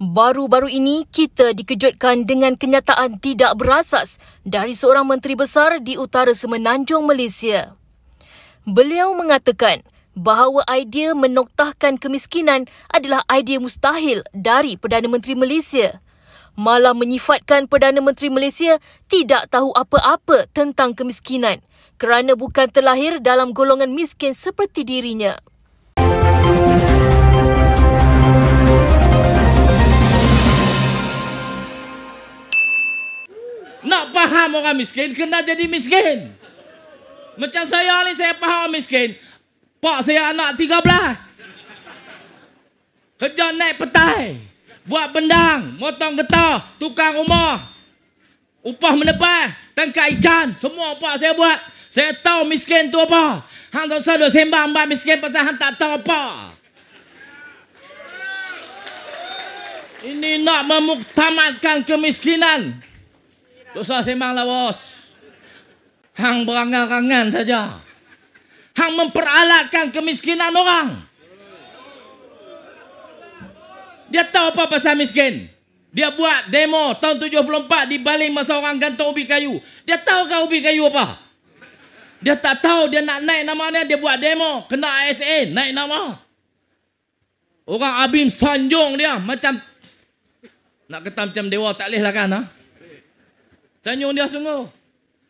Baru-baru ini, kita dikejutkan dengan kenyataan tidak berasas dari seorang menteri besar di utara semenanjung Malaysia. Beliau mengatakan bahawa idea menoktahkan kemiskinan adalah idea mustahil dari Perdana Menteri Malaysia. Malah menyifatkan Perdana Menteri Malaysia tidak tahu apa-apa tentang kemiskinan kerana bukan terlahir dalam golongan miskin seperti dirinya. Nak faham orang miskin, kena jadi miskin. Macam saya ni, saya faham miskin. Pak saya anak 13. Kerja naik petai. Buat bendang, motong getah, tukang rumah. Upah menebas, tangkap ikan. Semua pak saya buat. Saya tahu miskin tu apa. Hang tak usah duk sembang mbak miskin pasal hang tak tahu apa. Ini nak memuktamadkan kemiskinan. Dosa sembanglah bos. Hang berangan-angan saja. Hang memperalatkan kemiskinan orang. Dia tahu apa pasal miskin. Dia buat demo tahun 74 di Baling masa orang gantung ubi kayu. Dia tahu ke ubi kayu apa? Dia tak tahu, dia nak naik namanya, dia buat demo. Kena ASA, naik nama. Orang Abim sanjung dia macam, nak kata macam dewa tak boleh lah kan? Ha? Sanjung dia sungguh.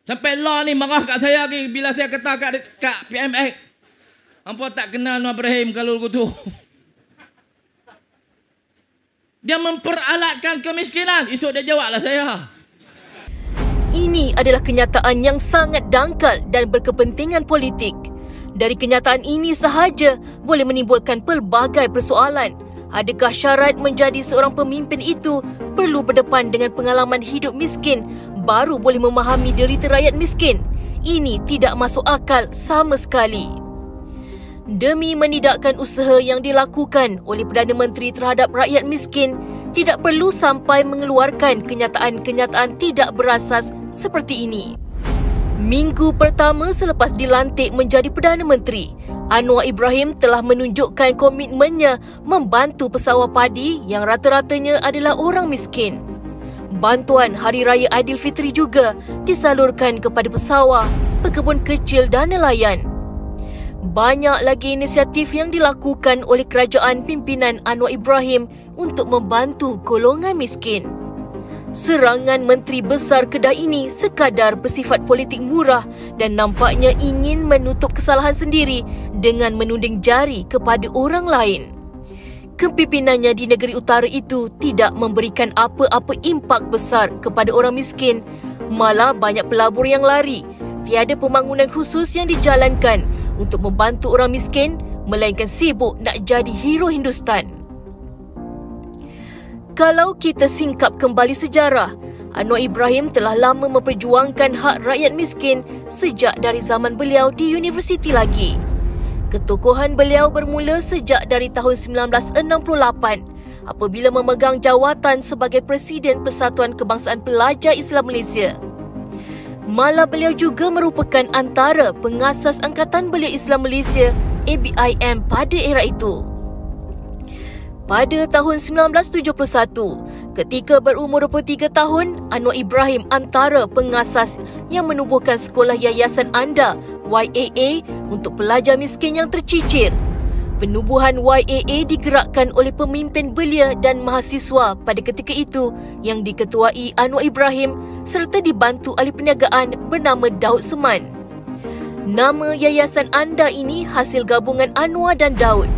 Sampai law ni marah kat saya lagi bila saya kata kat PMX. Hampa tak kenal Nur Ibrahim kalau begitu. Dia memperalatkan kemiskinan. Esok dia jawablah saya. Ini adalah kenyataan yang sangat dangkal dan berkepentingan politik. Dari kenyataan ini sahaja boleh menimbulkan pelbagai persoalan. Adakah syarat menjadi seorang pemimpin itu perlu berdepan dengan pengalaman hidup miskin baru boleh memahami derita rakyat miskin? Ini tidak masuk akal sama sekali. Demi menidakkan usaha yang dilakukan oleh Perdana Menteri terhadap rakyat miskin, tidak perlu sampai mengeluarkan kenyataan-kenyataan tidak berasas seperti ini. Minggu pertama selepas dilantik menjadi Perdana Menteri, Anwar Ibrahim telah menunjukkan komitmennya membantu pesawah padi yang rata-ratanya adalah orang miskin. Bantuan Hari Raya Aidilfitri juga disalurkan kepada pesawah, pekebun kecil dan nelayan. Banyak lagi inisiatif yang dilakukan oleh kerajaan pimpinan Anwar Ibrahim untuk membantu golongan miskin. Serangan Menteri Besar Kedah ini sekadar bersifat politik murah dan nampaknya ingin menutup kesalahan sendiri dengan menunding jari kepada orang lain. Kepimpinannya di negeri utara itu tidak memberikan apa-apa impak besar kepada orang miskin, malah banyak pelabur yang lari. Tiada pembangunan khusus yang dijalankan untuk membantu orang miskin, melainkan sibuk nak jadi hero Hindustan. Kalau kita singkap kembali sejarah, Anwar Ibrahim telah lama memperjuangkan hak rakyat miskin sejak dari zaman beliau di universiti lagi. Ketokohan beliau bermula sejak dari tahun 1968 apabila memegang jawatan sebagai Presiden Persatuan Kebangsaan Pelajar Islam Malaysia. Malah beliau juga merupakan antara pengasas Angkatan Belia Islam Malaysia ABIM pada era itu. Pada tahun 1971, ketika berumur 23 tahun, Anwar Ibrahim antara pengasas yang menubuhkan Sekolah Yayasan Anda YAA untuk pelajar miskin yang tercicir. Penubuhan YAA digerakkan oleh pemimpin belia dan mahasiswa pada ketika itu yang diketuai Anwar Ibrahim serta dibantu ahli perniagaan bernama Daud Seman. Nama Yayasan Anda ini hasil gabungan Anwar dan Daud.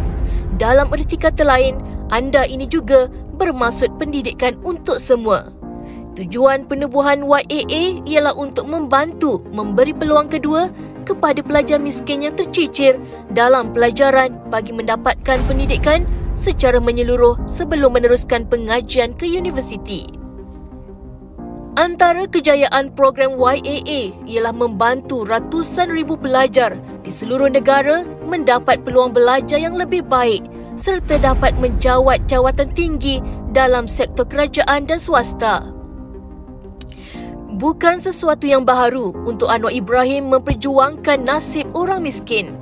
Dalam erti kata lain, Anda ini juga bermaksud pendidikan untuk semua. Tujuan penubuhan YAA ialah untuk membantu memberi peluang kedua kepada pelajar miskin yang tercicir dalam pelajaran bagi mendapatkan pendidikan secara menyeluruh sebelum meneruskan pengajian ke universiti. Antara kejayaan program YAA ialah membantu ratusan ribu pelajar di seluruh negara mendapat peluang belajar yang lebih baik serta dapat menjawat jawatan tinggi dalam sektor kerajaan dan swasta. Bukan sesuatu yang baharu untuk Anwar Ibrahim memperjuangkan nasib orang miskin.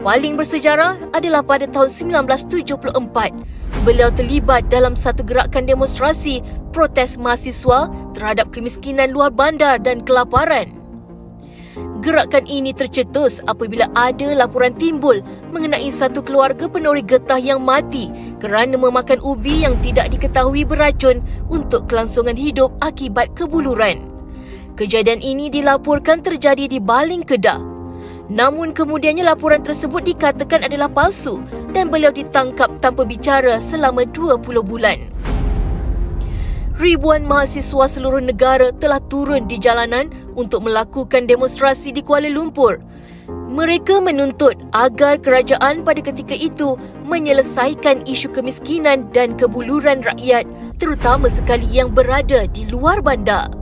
Paling bersejarah adalah pada tahun 1974 beliau terlibat dalam satu gerakan demonstrasi protes mahasiswa terhadap kemiskinan luar bandar dan kelaparan. Gerakan ini tercetus apabila ada laporan timbul mengenai satu keluarga penuri getah yang mati kerana memakan ubi yang tidak diketahui beracun untuk kelangsungan hidup akibat kebuluran. Kejadian ini dilaporkan terjadi di Baling, Kedah. Namun kemudiannya laporan tersebut dikatakan adalah palsu dan beliau ditangkap tanpa bicara selama 20 bulan. Ribuan mahasiswa seluruh negara telah turun di jalanan untuk melakukan demonstrasi di Kuala Lumpur. Mereka menuntut agar kerajaan pada ketika itu menyelesaikan isu kemiskinan dan kebuluran rakyat, terutama sekali yang berada di luar bandar.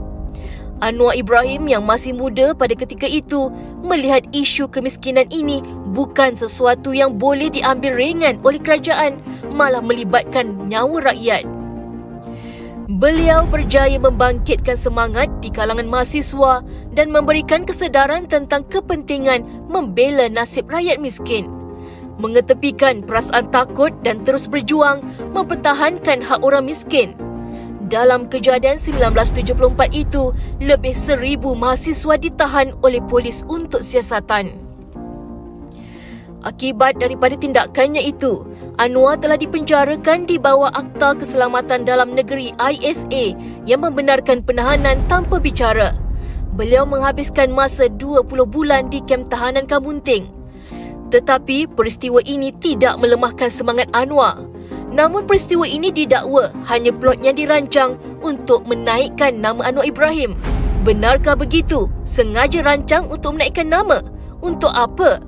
Anwar Ibrahim yang masih muda pada ketika itu melihat isu kemiskinan ini bukan sesuatu yang boleh diambil ringan oleh kerajaan, malah melibatkan nyawa rakyat. Beliau berjaya membangkitkan semangat di kalangan mahasiswa dan memberikan kesedaran tentang kepentingan membela nasib rakyat miskin, mengetepikan perasaan takut dan terus berjuang mempertahankan hak orang miskin. Dalam kejadian 1974 itu, lebih 1,000 mahasiswa ditahan oleh polis untuk siasatan. Akibat daripada tindakannya itu, Anwar telah dipenjarakan di bawah Akta Keselamatan Dalam Negeri ISA yang membenarkan penahanan tanpa bicara. Beliau menghabiskan masa 20 bulan di kem tahanan Kamunting. Tetapi peristiwa ini tidak melemahkan semangat Anwar. Namun peristiwa ini didakwa hanya plotnya dirancang untuk menaikkan nama Anwar Ibrahim. Benarkah begitu? Sengaja rancang untuk menaikkan nama? Untuk apa?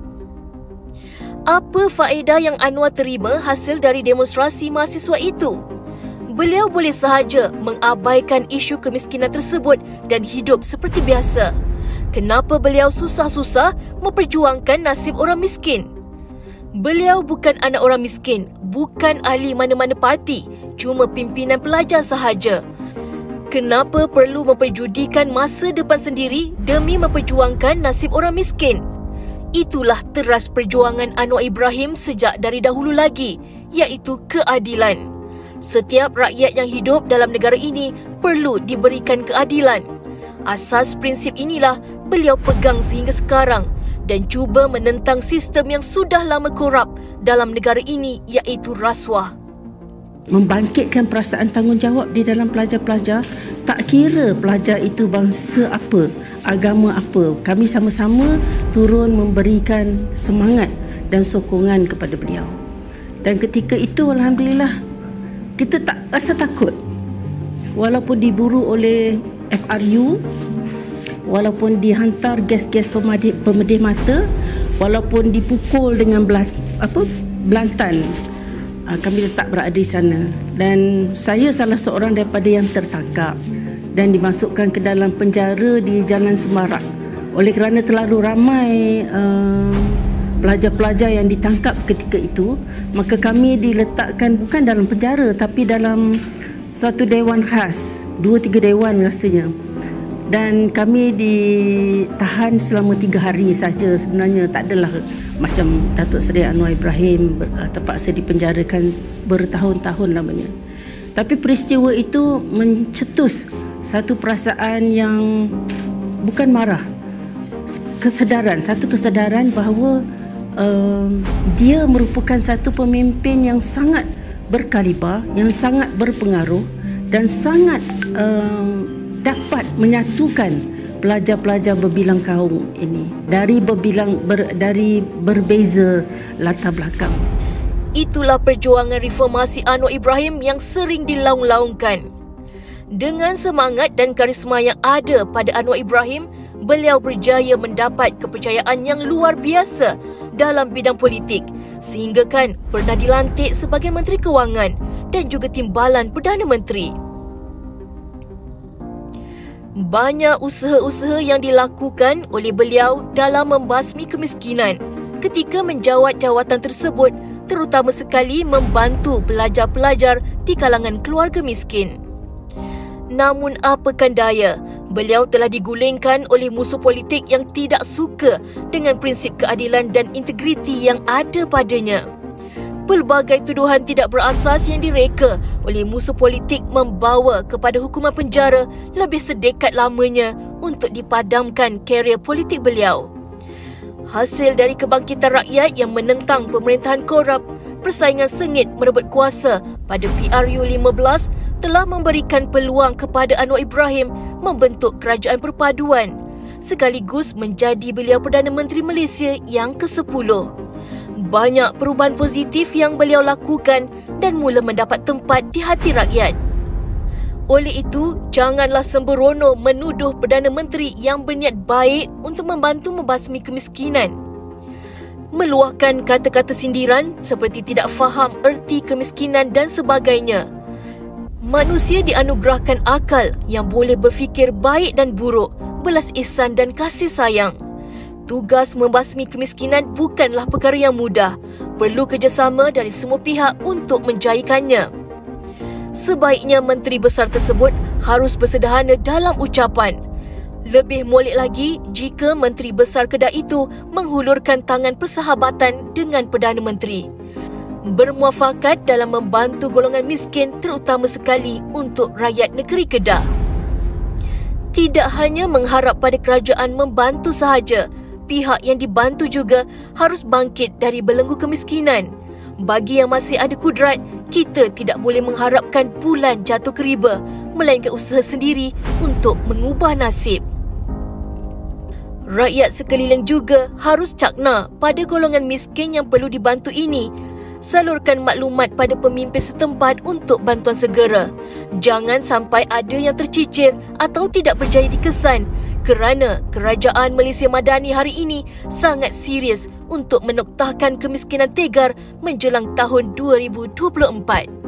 Apa faedah yang Anwar terima hasil dari demonstrasi mahasiswa itu? Beliau boleh sahaja mengabaikan isu kemiskinan tersebut dan hidup seperti biasa. Kenapa beliau susah-susah memperjuangkan nasib orang miskin? Beliau bukan anak orang miskin, bukan ahli mana-mana parti, cuma pimpinan pelajar sahaja. Kenapa perlu memperjudikan masa depan sendiri demi memperjuangkan nasib orang miskin? Itulah teras perjuangan Anwar Ibrahim sejak dari dahulu lagi, iaitu keadilan. Setiap rakyat yang hidup dalam negara ini perlu diberikan keadilan. Asas prinsip inilah beliau pegang sehingga sekarang dan cuba menentang sistem yang sudah lama korup dalam negara ini, iaitu rasuah. Membangkitkan perasaan tanggungjawab di dalam pelajar-pelajar, tak kira pelajar itu bangsa apa, agama apa, kami sama-sama turun memberikan semangat dan sokongan kepada beliau. Dan ketika itu alhamdulillah kita tak rasa takut. Walaupun diburu oleh FRU, walaupun dihantar gas-gas pemedih mata, walaupun dipukul dengan belantan, kami tetap berada di sana. Dan saya salah seorang daripada yang tertangkap dan dimasukkan ke dalam penjara di Jalan Semarak. Oleh kerana terlalu ramai pelajar-pelajar yang ditangkap ketika itu, maka kami diletakkan bukan dalam penjara tapi dalam satu dewan khas, 2-3 dewan rasanya. Dan kami ditahan selama 3 hari saja. Sebenarnya tak adalah macam Datuk Seri Anwar Ibrahim terpaksa dipenjarakan bertahun-tahun lamanya. Tapi peristiwa itu mencetus satu perasaan yang bukan marah, satu kesedaran bahawa dia merupakan satu pemimpin yang sangat berkaliber, yang sangat berpengaruh dan sangat dapat menyatukan pelajar-pelajar berbilang kaum ini dari berbeza latar belakang. Itulah perjuangan reformasi Anwar Ibrahim yang sering dilaung-laungkan. Dengan semangat dan karisma yang ada pada Anwar Ibrahim, beliau berjaya mendapat kepercayaan yang luar biasa dalam bidang politik, sehinggakan pernah dilantik sebagai Menteri Kewangan dan juga Timbalan Perdana Menteri. Banyak usaha-usaha yang dilakukan oleh beliau dalam membasmi kemiskinan ketika menjawat jawatan tersebut, terutama sekali membantu pelajar-pelajar di kalangan keluarga miskin. Namun apakan daya, beliau telah digulingkan oleh musuh politik yang tidak suka dengan prinsip keadilan dan integriti yang ada padanya. Pelbagai tuduhan tidak berasas yang direka oleh musuh politik membawa kepada hukuman penjara lebih sedekat lamanya untuk dipadamkan kerjaya politik beliau. Hasil dari kebangkitan rakyat yang menentang pemerintahan korup, persaingan sengit merebut kuasa pada PRU15 telah memberikan peluang kepada Anwar Ibrahim membentuk kerajaan perpaduan, sekaligus menjadi beliau Perdana Menteri Malaysia yang ke-10. Banyak perubahan positif yang beliau lakukan dan mula mendapat tempat di hati rakyat. Oleh itu, janganlah sembrono menuduh Perdana Menteri yang berniat baik untuk membantu membasmi kemiskinan. Meluahkan kata-kata sindiran seperti tidak faham erti kemiskinan dan sebagainya. Manusia dianugerahkan akal yang boleh berfikir baik dan buruk, belas ihsan dan kasih sayang. Tugas membasmi kemiskinan bukanlah perkara yang mudah. Perlu kerjasama dari semua pihak untuk menjayakannya. Sebaiknya Menteri Besar tersebut harus bersederhana dalam ucapan. Lebih molek lagi jika Menteri Besar Kedah itu menghulurkan tangan persahabatan dengan Perdana Menteri. Bermuafakat dalam membantu golongan miskin, terutama sekali untuk rakyat negeri Kedah. Tidak hanya mengharap pada kerajaan membantu sahaja, pihak yang dibantu juga harus bangkit dari belenggu kemiskinan. Bagi yang masih ada kudrat, kita tidak boleh mengharapkan bulan jatuh ke riba, melainkan usaha sendiri untuk mengubah nasib. Rakyat sekeliling juga harus cakna pada golongan miskin yang perlu dibantu ini. Salurkan maklumat pada pemimpin setempat untuk bantuan segera. Jangan sampai ada yang tercicir atau tidak berjaya dikesan, kerana Kerajaan Malaysia Madani hari ini sangat serius untuk menoktahkan kemiskinan tegar menjelang tahun 2024.